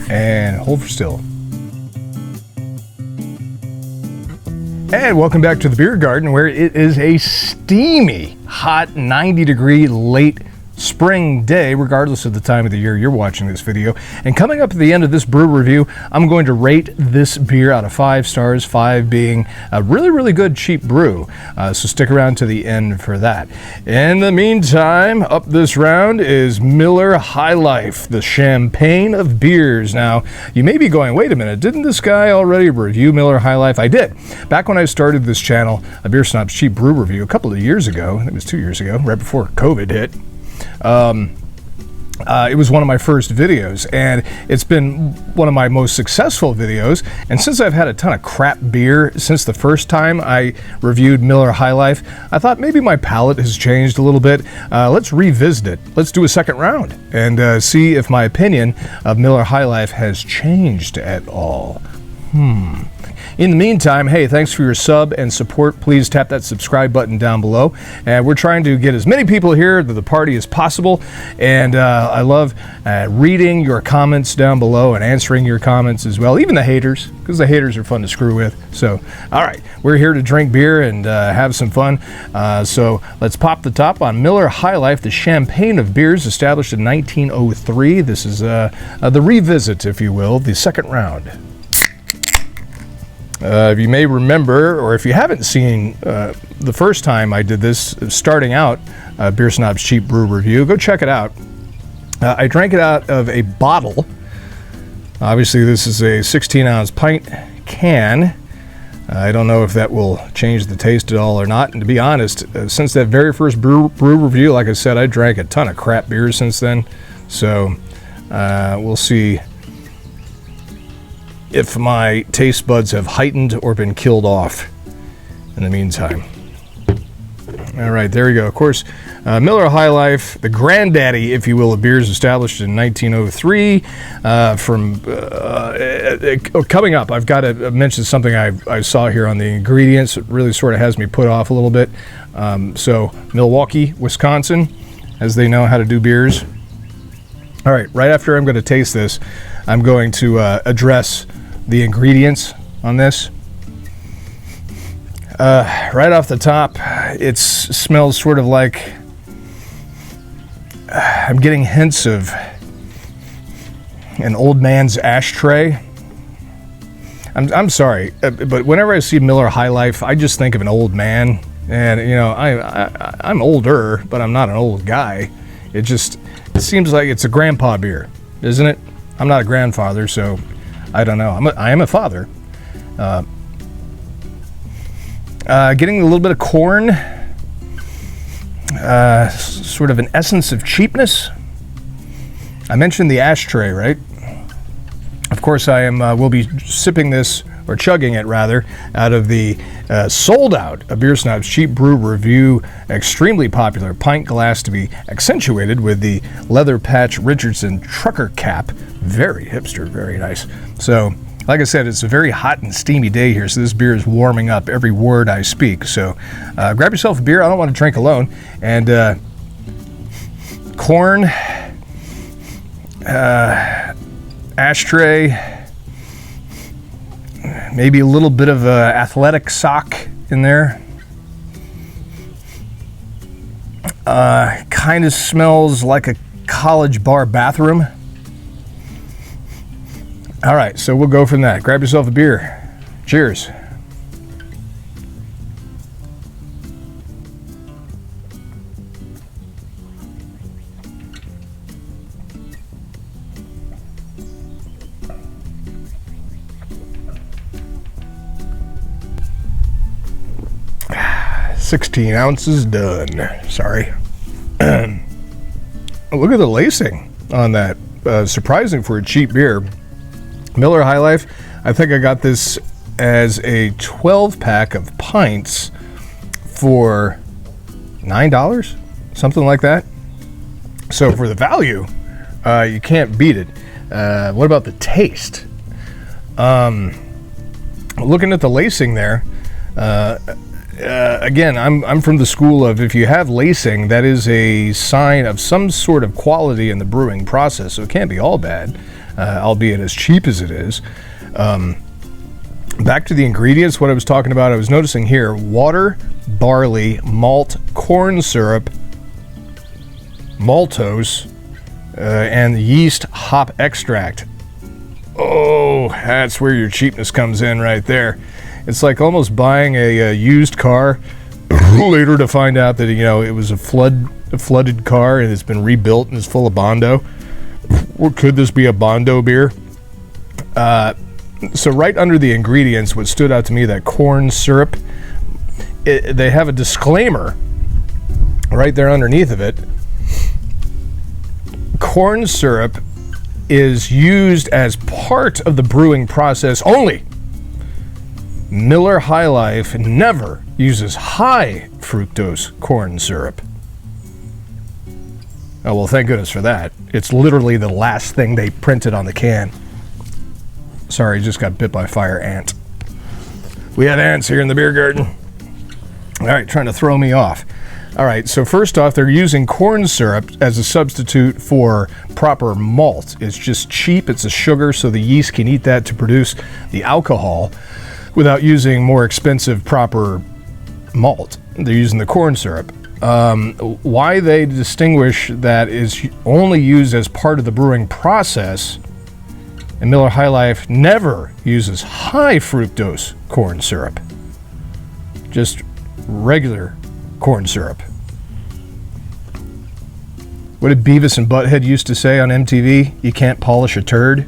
And hold for still. And welcome back to the beer garden, where it is a steamy, hot 90-degree late spring day, regardless of the time of the year you're watching this video. And coming up at the end of this brew review, I'm going to rate this beer out of 5 stars, 5 being a really, really good cheap brew. So stick around to the end for that. In the meantime, up this round is Miller High Life, the champagne of beers. Now, you may be going, wait a minute, didn't this guy already review Miller High Life? I did. Back when I started this channel, a Beer Snob's Cheap Brew Review, a couple of years ago, I think it was 2 years ago, right before COVID hit. It was one of my first videos, and it's been one of my most successful videos. And since I've had a ton of crap beer since the first time I reviewed Miller High Life, I thought maybe my palate has changed a little bit. Let's revisit it. Let's do a second round and see if my opinion of Miller High Life has changed at all. In the meantime, hey, thanks for your sub and support. Please tap that subscribe button down below. And we're trying to get as many people here to the party as possible. And I love reading your comments down below and answering your comments as well, even the haters, because the haters are fun to screw with. So, all right, we're here to drink beer and have some fun. So let's pop the top on Miller High Life, the champagne of beers, established in 1903. This is the revisit, if you will, the second round. If you may remember, or if you haven't seen the first time I did this, starting out Beer Snob's Cheap Brew Review, go check it out. I drank it out of a bottle. Obviously, this is a 16-ounce pint can. I don't know if that will change the taste at all or not. And to be honest, since that very first brew review, like I said, I drank a ton of crap beers since then. So we'll see if my taste buds have heightened or been killed off in the meantime. All right, there we go. Of course, Miller High Life, the granddaddy, if you will, of beers, established in 1903. Coming up, I've got to mention something I saw here on the ingredients. It really sort of has me put off a little bit. So, Milwaukee, Wisconsin, as they know how to do beers. All right, right after I'm going to taste this, I'm going to address the ingredients on this. Right off the top, it smells sort of like I'm getting hints of an old man's ashtray. I'm sorry, but whenever I see Miller High Life, I just think of an old man. And, you know, I'm older, but I'm not an old guy. It seems like it's a grandpa beer, isn't it? I'm not a grandfather, so I don't know. I am a father. Getting a little bit of corn, sort of an essence of cheapness. I mentioned the ashtray, right? Of course, I will be sipping this, or chugging it rather, out of the sold out A Beer Snob's Cheap Brew Review, extremely popular pint glass to be accentuated with the leather patch Richardson trucker cap. Very hipster, very nice. So, like I said, it's a very hot and steamy day here, so this beer is warming up every word I speak. So, grab yourself a beer. I don't want to drink alone. And corn, ashtray, maybe a little bit of athletic sock in there. Kind of smells like a college bar bathroom. All right, so we'll go from that. Grab yourself a beer. Cheers. "16 ounces done." Sorry. Look at the lacing on that. Surprising for a cheap beer. Miller High Life, I think I got this as a 12-pack of pints for $9, something like that. So for the value, you can't beat it. What about the taste? Looking at the lacing there, again, I'm from the school of, if you have lacing, that is a sign of some sort of quality in the brewing process, so it can't be all bad, albeit as cheap as it is. Back to the ingredients, what I was talking about, I was noticing here, water, barley, malt, corn syrup, maltose, and yeast hop extract. Oh, that's where your cheapness comes in right there. It's like almost buying a used car later to find out that, it was a flooded car and it's been rebuilt and it's full of Bondo. Or could this be a Bondo beer? So right under the ingredients, what stood out to me, that corn syrup, they have a disclaimer right there underneath of it. Corn syrup is used as part of the brewing process only. Miller High Life never uses high fructose corn syrup. Oh, well, thank goodness for that. It's literally the last thing they printed on the can. Sorry, just got bit by a fire ant. We have ants here in the beer garden. All right, trying to throw me off. All right, so first off, they're using corn syrup as a substitute for proper malt. It's just cheap, it's a sugar, so the yeast can eat that to produce the alcohol without using more expensive proper malt. They're using the corn syrup. Why they distinguish that is only used as part of the brewing process, and Miller High Life never uses high fructose corn syrup. Just regular corn syrup. What did Beavis and Butthead used to say on MTV? You can't polish a turd.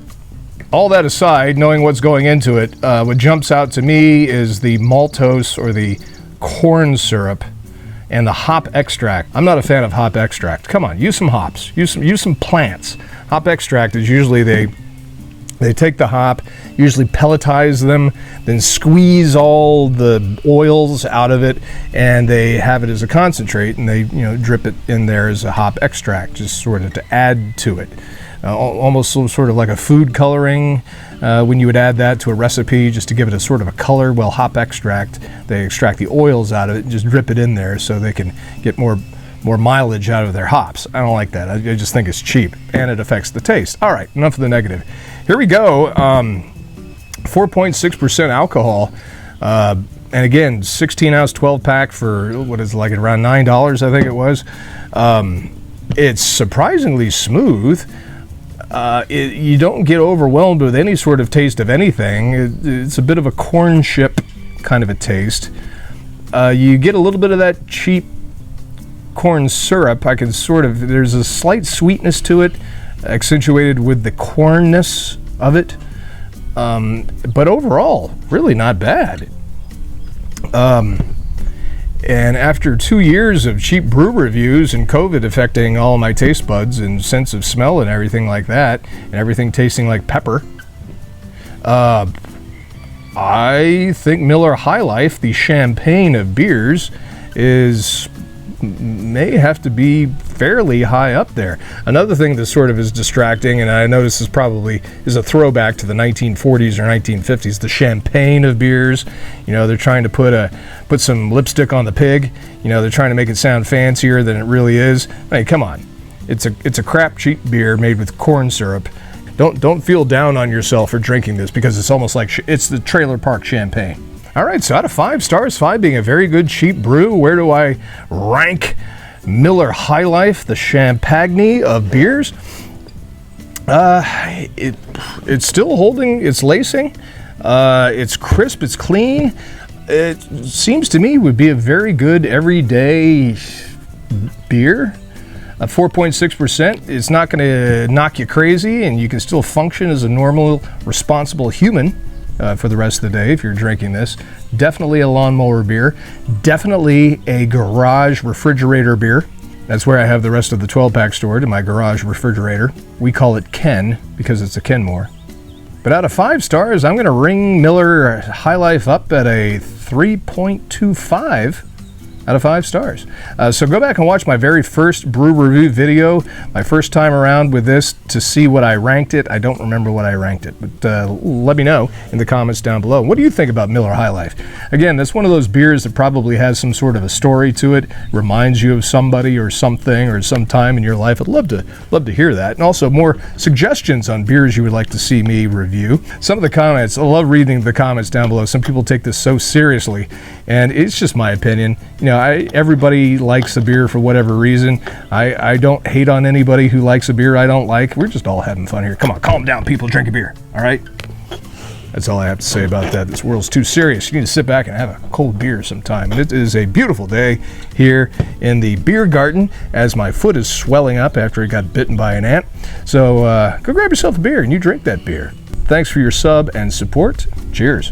All that aside, knowing what's going into it, what jumps out to me is the maltose or the corn syrup and the hop extract. I'm not a fan of hop extract. Come on, use some hops. Use some plants. Hop extract is usually they take the hop, usually pelletize them, then squeeze all the oils out of it, and they have it as a concentrate, and they drip it in there as a hop extract, just sort of to add to it. Almost sort of like a food coloring when you would add that to a recipe just to give it a sort of a color. Well, hop extract, they extract the oils out of it and just drip it in there so they can get more mileage out of their hops. I don't like that. I just think it's cheap and it affects the taste. All right, enough of the negative. Here we go. 4.6% alcohol. And again, 16-ounce 12-pack for, what is it, like around $9, I think it was. It's surprisingly smooth. You don't get overwhelmed with any sort of taste of anything. It's a bit of a corn chip kind of a taste. You get a little bit of that cheap corn syrup. There's a slight sweetness to it, accentuated with the cornness of it. But overall, really not bad. And after 2 years of cheap brew reviews and COVID affecting all my taste buds and sense of smell and everything like that, and everything tasting like pepper, I think Miller High Life, the champagne of beers, may have to be fairly high up there. Another thing that sort of is distracting, and I notice is a throwback to the 1940s or 1950s, the champagne of beers. They're trying to put some lipstick on the pig. They're trying to make it sound fancier than it really is. I mean, come on. It's a crap cheap beer made with corn syrup. Don't feel down on yourself for drinking this, because it's almost like it's the trailer park champagne. All right, so out of 5 stars, 5 being a very good cheap brew, where do I rank Miller High Life, the champagne of beers? It's still holding its lacing. It's crisp, it's clean. It seems to me would be a very good everyday beer. 4.6%. It's not going to knock you crazy, and you can still function as a normal, responsible human for the rest of the day if you're drinking this. Definitely a lawnmower beer. Definitely a garage refrigerator beer. That's where I have the rest of the 12-pack stored, in my garage refrigerator. We call it Ken because it's a Kenmore. But out of 5 stars, I'm going to ring Miller High Life up at a 3.25 out of 5 stars. So go back and watch my very first brew review video, my first time around with this, to see what I ranked it. I don't remember what I ranked it, but let me know in the comments down below. What do you think about Miller High Life? Again, that's one of those beers that probably has some sort of a story to it, reminds you of somebody or something or some time in your life. I'd love to hear that. And also more suggestions on beers you would like to see me review. Some of the comments, I love reading the comments down below. Some people take this so seriously, and it's just my opinion. You know, everybody likes a beer for whatever reason. I don't hate on anybody who likes a beer I don't like. We're just all having fun here. Come on, calm down, people. Drink a beer, all right? That's all I have to say about that. This world's too serious. You need to sit back and have a cold beer sometime. And it is a beautiful day here in the beer garden as my foot is swelling up after it got bitten by an ant. So go grab yourself a beer and you drink that beer. Thanks for your sub and support. Cheers.